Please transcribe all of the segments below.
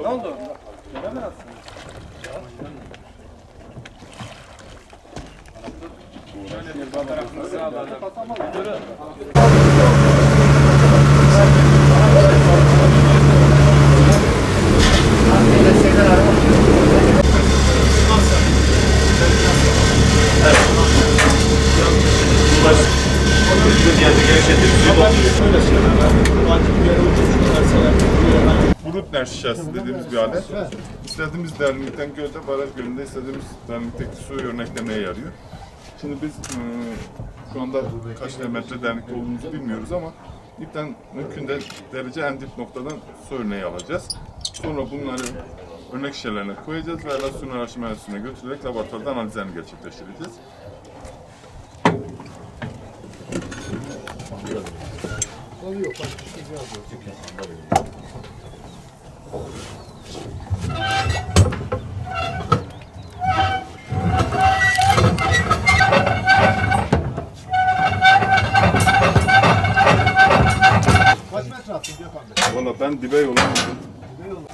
Ne oldu? Gelemez aslında. Şöyle bir fotoğrafınızı alalım. Brutner şişesi dediğimiz bir alet. İstediğimiz derinlikten gölde, baraj gölünde istediğimiz derinlikteki suyu örneklemeye yarıyor. Şimdi biz şu anda kaç metre derinlikte olduğumuzu bilmiyoruz ama dipten mümkün derece en dip noktadan su örneği alacağız. Sonra bunları örnek şişelerine koyacağız ve rasyonel araştırma enstitüsüne götürerek laboratuvarda analizlerini gerçekleştireceğiz. Kaç metre attın Gökhan Bey? Valla ben dibe yolladım. Dibe yolladım.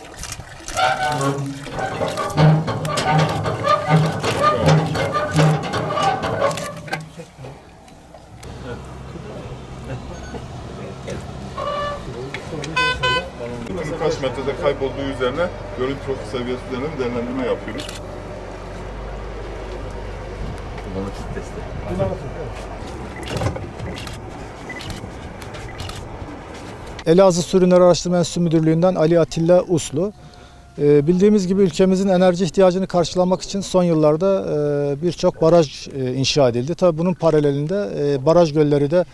Kaç metrede kaybolduğu üzerine görüntü profil seviyesi üzerine değerlendirme yapıyoruz. Kullanıcı testi. Elazığ Su Ürünleri Araştırma Enstitüsü Müdürlüğü'nden Ali Atilla Uslu. Bildiğimiz gibi ülkemizin enerji ihtiyacını karşılamak için son yıllarda birçok baraj inşa edildi. Tabii bunun paralelinde baraj gölleri de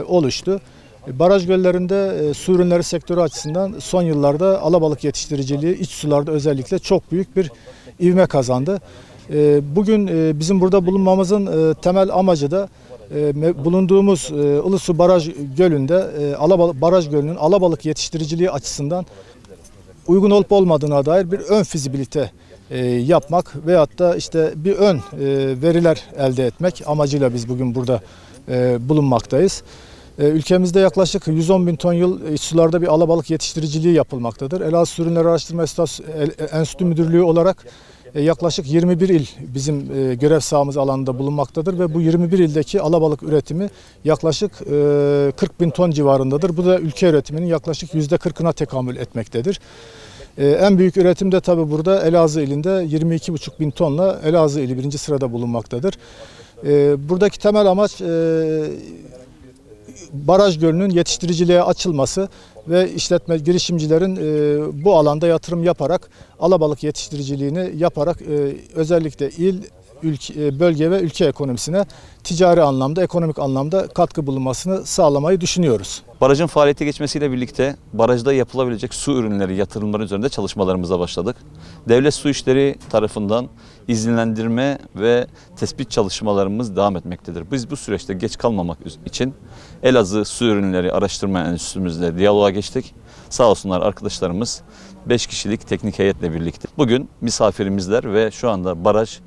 oluştu. Baraj göllerinde su ürünleri sektörü açısından son yıllarda alabalık yetiştiriciliği iç sularda özellikle çok büyük bir ivme kazandı. Bugün bizim burada bulunmamızın temel amacı da bulunduğumuz Ilısu Baraj Gölü'nde Baraj Gölü'nün alabalık yetiştiriciliği açısından uygun olup olmadığına dair bir ön fizibilite yapmak veyahut da işte bir ön veriler elde etmek amacıyla biz bugün burada bulunmaktayız. Ülkemizde yaklaşık 110 bin ton yıl iç sularda bir alabalık yetiştiriciliği yapılmaktadır. Elazığ Su Ürünleri Araştırma Enstitüsü Müdürlüğü olarak yaklaşık 21 il bizim görev sahamız alanında bulunmaktadır ve bu 21 ildeki alabalık üretimi yaklaşık 40 bin ton civarındadır. Bu da ülke üretiminin yaklaşık %40'ına tekamül etmektedir. En büyük üretim de tabi burada Elazığ ilinde 22,5 bin tonla Elazığ ili birinci sırada bulunmaktadır. Buradaki temel amaç baraj gölünün yetiştiriciliğe açılması ve işletme girişimcilerin bu alanda yatırım yaparak alabalık yetiştiriciliğini yaparak özellikle il, bölge ve ülke ekonomisine ticari anlamda, ekonomik anlamda katkı bulunmasını sağlamayı düşünüyoruz. Barajın faaliyete geçmesiyle birlikte barajda yapılabilecek su ürünleri yatırımları üzerinde çalışmalarımıza başladık. Devlet Su İşleri tarafından izinlendirme ve tespit çalışmalarımız devam etmektedir. Biz bu süreçte geç kalmamak için Elazığ Su Ürünleri Araştırma Enstitüsü'müzle diyaloğa geçtik. Sağ olsunlar arkadaşlarımız 5 kişilik teknik heyetle birlikte. Bugün misafirimizler ve şu anda baraj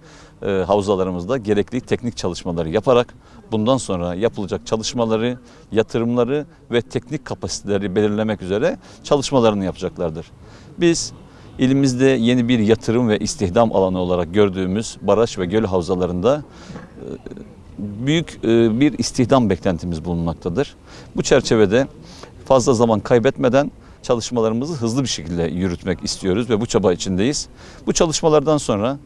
havzalarımızda gerekli teknik çalışmaları yaparak bundan sonra yapılacak çalışmaları, yatırımları ve teknik kapasiteleri belirlemek üzere çalışmalarını yapacaklardır. Biz ilimizde yeni bir yatırım ve istihdam alanı olarak gördüğümüz baraj ve göl havzalarında büyük bir istihdam beklentimiz bulunmaktadır. Bu çerçevede fazla zaman kaybetmeden çalışmalarımızı hızlı bir şekilde yürütmek istiyoruz ve bu çaba içindeyiz. Bu çalışmalardan sonra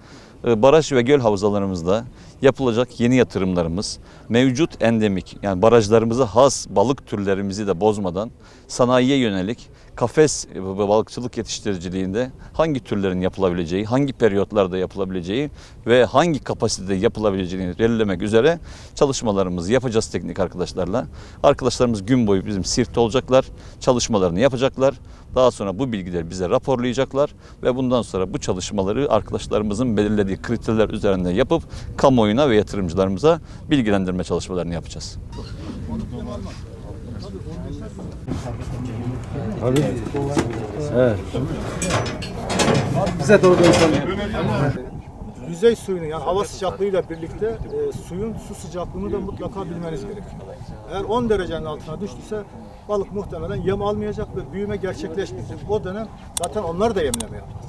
baraj ve göl havzalarımızda yapılacak yeni yatırımlarımız, mevcut endemik yani barajlarımıza has balık türlerimizi de bozmadan sanayiye yönelik kafes balıkçılık yetiştiriciliğinde hangi türlerin yapılabileceği, hangi periyotlarda yapılabileceği ve hangi kapasitede yapılabileceğini belirlemek üzere çalışmalarımızı yapacağız teknik arkadaşlarla. Arkadaşlarımız gün boyu bizim Sirt'te olacaklar, çalışmalarını yapacaklar. Daha sonra bu bilgileri bize raporlayacaklar ve bundan sonra bu çalışmaları arkadaşlarımızın belirlediği kriterler üzerinde yapıp kamuoyuna ve yatırımcılarımıza bilgilendirme çalışmalarını yapacağız. Abi. Evet. Bize doğru konuşalım. yüzey suyunun yani hava sıcaklığıyla birlikte suyun su sıcaklığını da mutlaka bilmeniz gerekiyor. Eğer 10 derecenin altına düştüyse balık muhtemelen yem almayacak ve büyüme gerçekleşmeyecek. O dönem zaten onlar da yemleme yapmaz.